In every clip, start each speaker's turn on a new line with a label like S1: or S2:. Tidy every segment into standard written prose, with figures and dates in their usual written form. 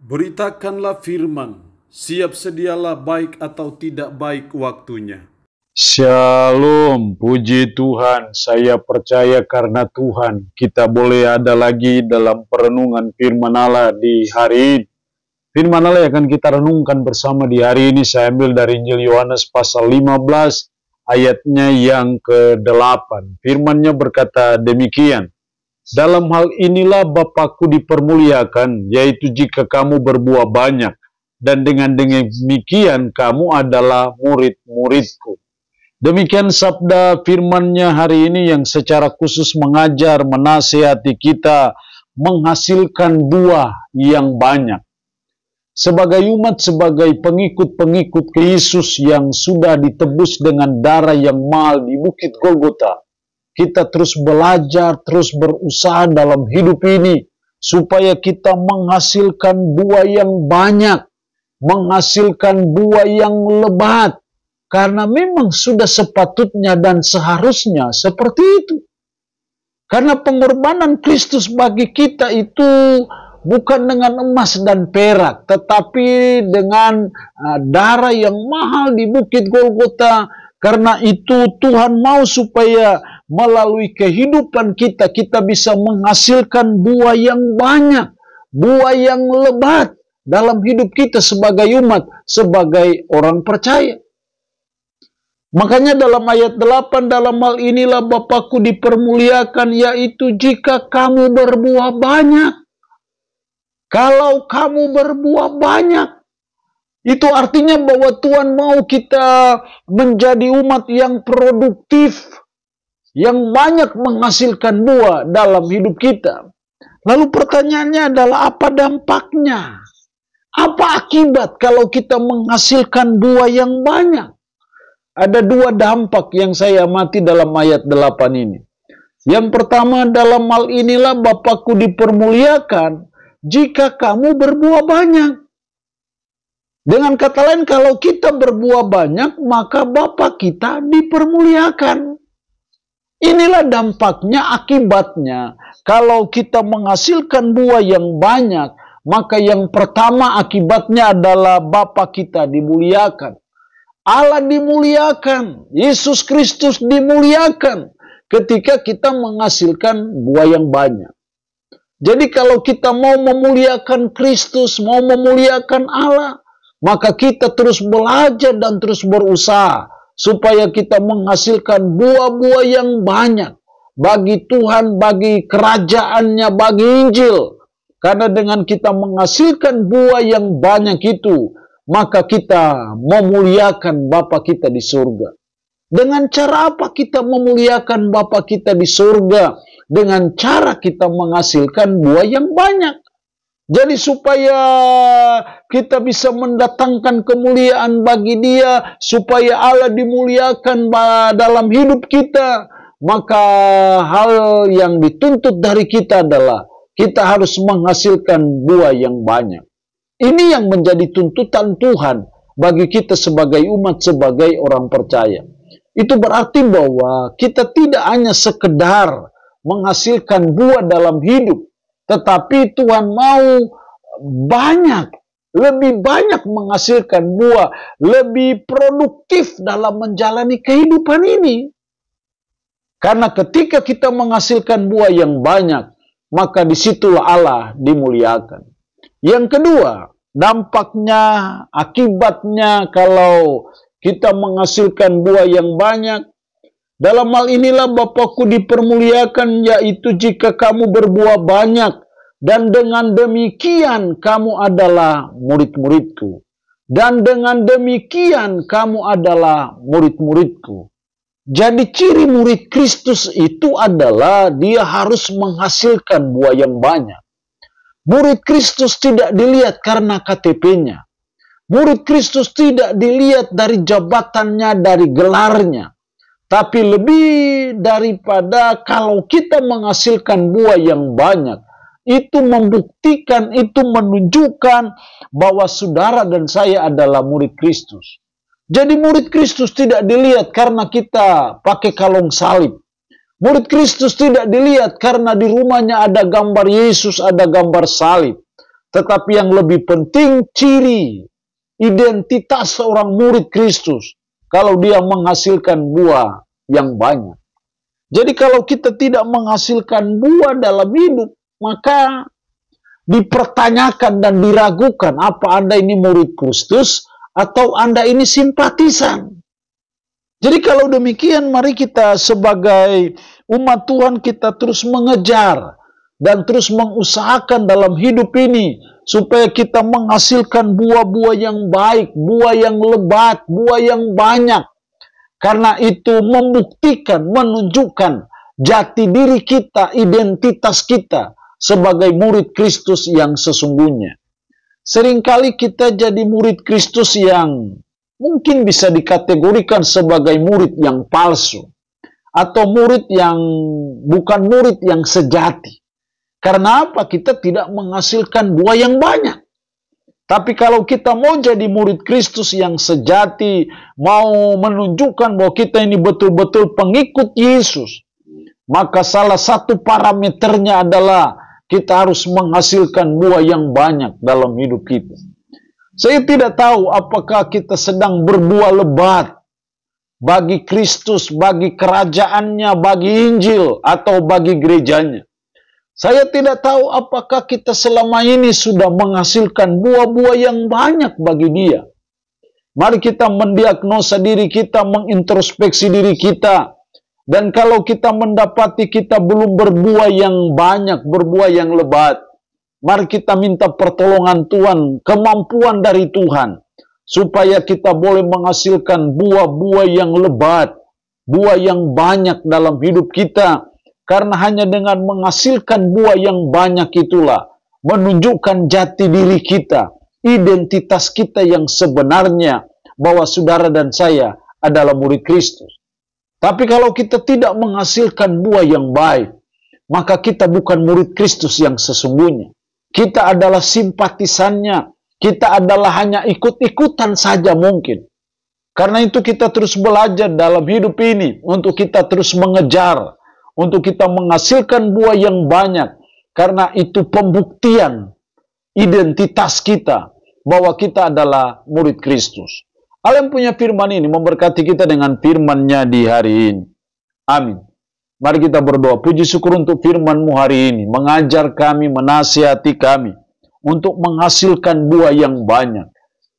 S1: Beritakanlah firman, siap sedialah baik atau tidak baik waktunya.
S2: Shalom, puji Tuhan, saya percaya karena Tuhan kita boleh ada lagi dalam perenungan firman Allah di hari ini. Firman Allah yang akan kita renungkan bersama di hari ini saya ambil dari Injil Yohanes pasal 15 ayatnya yang ke-8. Firman-Nya berkata demikian, dalam hal inilah Bapakku dipermuliakan, yaitu jika kamu berbuah banyak, dan dengan demikian kamu adalah murid-muridku. Demikian sabda firman-Nya hari ini yang secara khusus mengajar, menasihati kita menghasilkan buah yang banyak. Sebagai umat, sebagai pengikut-pengikut Yesus yang sudah ditebus dengan darah yang mahal di Bukit Golgota, kita terus belajar, terus berusaha dalam hidup ini supaya kita menghasilkan buah yang banyak, menghasilkan buah yang lebat. Karena memang sudah sepatutnya dan seharusnya seperti itu. Karena pengorbanan Kristus bagi kita itu bukan dengan emas dan perak, tetapi dengan darah yang mahal di Bukit Golgota. Karena itu Tuhan mau supaya melalui kehidupan kita, kita bisa menghasilkan buah yang banyak, buah yang lebat dalam hidup kita sebagai umat, sebagai orang percaya. Makanya dalam ayat 8, dalam hal inilah Bapakku dipermuliakan, yaitu jika kamu berbuah banyak. Kalau kamu berbuah banyak, itu artinya bahwa Tuhan mau kita menjadi umat yang produktif, yang banyak menghasilkan buah dalam hidup kita. Lalu pertanyaannya adalah apa dampaknya? Apa akibat kalau kita menghasilkan buah yang banyak? Ada dua dampak yang saya amati dalam ayat 8 ini. Yang pertama, dalam hal inilah Bapakku dipermuliakan jika kamu berbuah banyak. Dengan kata lain, kalau kita berbuah banyak, maka Bapa kita dipermuliakan. Inilah dampaknya, akibatnya. Kalau kita menghasilkan buah yang banyak, maka yang pertama akibatnya adalah Bapa kita dimuliakan. Allah dimuliakan, Yesus Kristus dimuliakan ketika kita menghasilkan buah yang banyak. Jadi kalau kita mau memuliakan Kristus, mau memuliakan Allah, maka kita terus belajar dan terus berusaha supaya kita menghasilkan buah-buah yang banyak bagi Tuhan, bagi kerajaannya, bagi Injil. Karena dengan kita menghasilkan buah yang banyak itu, maka kita memuliakan Bapa kita di surga. Dengan cara apa kita memuliakan Bapa kita di surga? Dengan cara kita menghasilkan buah yang banyak. Jadi supaya kita bisa mendatangkan kemuliaan bagi Dia, supaya Allah dimuliakan dalam hidup kita, maka hal yang dituntut dari kita adalah kita harus menghasilkan buah yang banyak. Ini yang menjadi tuntutan Tuhan bagi kita sebagai umat, sebagai orang percaya. Itu berarti bahwa kita tidak hanya sekedar menghasilkan buah dalam hidup, tetapi Tuhan mau banyak, lebih banyak menghasilkan buah, lebih produktif dalam menjalani kehidupan ini. Karena ketika kita menghasilkan buah yang banyak, maka disitulah Allah dimuliakan. Yang kedua, dampaknya, akibatnya kalau kita menghasilkan buah yang banyak, dalam hal inilah Bapakku dipermuliakan, yaitu jika kamu berbuah banyak, dan dengan demikian kamu adalah murid-muridku. Dan dengan demikian kamu adalah murid-muridku. Jadi ciri murid Kristus itu adalah dia harus menghasilkan buah yang banyak. Murid Kristus tidak dilihat karena KTP-nya. Murid Kristus tidak dilihat dari jabatannya, dari gelarnya. Tapi lebih daripada kalau kita menghasilkan buah yang banyak, itu membuktikan, itu menunjukkan bahwa saudara dan saya adalah murid Kristus. Jadi murid Kristus tidak dilihat karena kita pakai kalung salib. Murid Kristus tidak dilihat karena di rumahnya ada gambar Yesus, ada gambar salib. Tetapi yang lebih penting, ciri identitas seorang murid Kristus, kalau dia menghasilkan buah yang banyak. Jadi kalau kita tidak menghasilkan buah dalam hidup, maka dipertanyakan dan diragukan, apa Anda ini murid Kristus atau Anda ini simpatisan. Jadi kalau demikian, mari kita sebagai umat Tuhan, kita terus mengejar dan terus mengusahakan dalam hidup ini, supaya kita menghasilkan buah-buah yang baik, buah yang lebat, buah yang banyak. Karena itu membuktikan, menunjukkan jati diri kita, identitas kita sebagai murid Kristus yang sesungguhnya. Seringkali kita jadi murid Kristus yang mungkin bisa dikategorikan sebagai murid yang palsu, atau murid yang bukan murid yang sejati. Karena apa? Kita tidak menghasilkan buah yang banyak. Tapi kalau kita mau jadi murid Kristus yang sejati, mau menunjukkan bahwa kita ini betul-betul pengikut Yesus, maka salah satu parameternya adalah kita harus menghasilkan buah yang banyak dalam hidup kita. Saya tidak tahu apakah kita sedang berbuah lebat bagi Kristus, bagi kerajaannya, bagi Injil, atau bagi gerejanya. Saya tidak tahu apakah kita selama ini sudah menghasilkan buah-buah yang banyak bagi Dia. Mari kita mendiagnosa diri kita, mengintrospeksi diri kita. Dan kalau kita mendapati kita belum berbuah yang banyak, berbuah yang lebat, mari kita minta pertolongan Tuhan, kemampuan dari Tuhan, supaya kita boleh menghasilkan buah-buah yang lebat, buah yang banyak dalam hidup kita. Karena hanya dengan menghasilkan buah yang banyak itulah menunjukkan jati diri kita, identitas kita yang sebenarnya, bahwa saudara dan saya adalah murid Kristus. Tapi kalau kita tidak menghasilkan buah yang baik, maka kita bukan murid Kristus yang sesungguhnya. Kita adalah simpatisannya, kita adalah hanya ikut-ikutan saja mungkin. Karena itu kita terus belajar dalam hidup ini, untuk kita terus mengejar, untuk kita menghasilkan buah yang banyak. Karena itu pembuktian identitas kita, bahwa kita adalah murid Kristus. Allah yang punya firman ini memberkati kita dengan firman-Nya di hari ini. Amin. Mari kita berdoa. Puji syukur untuk firman-Mu hari ini, mengajar kami, menasihati kami untuk menghasilkan buah yang banyak.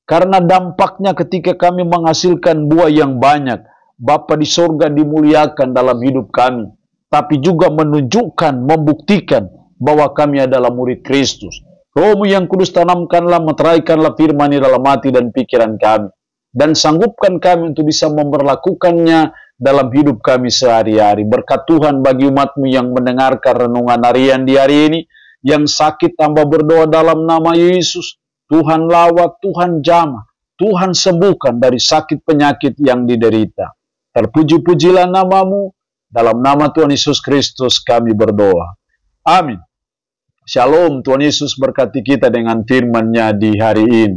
S2: Karena dampaknya ketika kami menghasilkan buah yang banyak, Bapa di sorga dimuliakan dalam hidup kami, tapi juga menunjukkan, membuktikan bahwa kami adalah murid Kristus. Roh-Mu yang kudus, tanamkanlah, meteraikanlah firman ini dalam hati dan pikiran kami, dan sanggupkan kami untuk bisa memperlakukannya dalam hidup kami sehari-hari. Berkat Tuhan bagi umat-Mu yang mendengarkan renungan harian di hari ini, yang sakit tambah berdoa dalam nama Yesus. Tuhan lawat, Tuhan jamah, Tuhan sembuhkan dari sakit penyakit yang diderita. Terpuji-pujilah nama-Mu. Dalam nama Tuhan Yesus Kristus kami berdoa. Amin. Shalom, Tuhan Yesus berkati kita dengan firman-Nya di hari ini.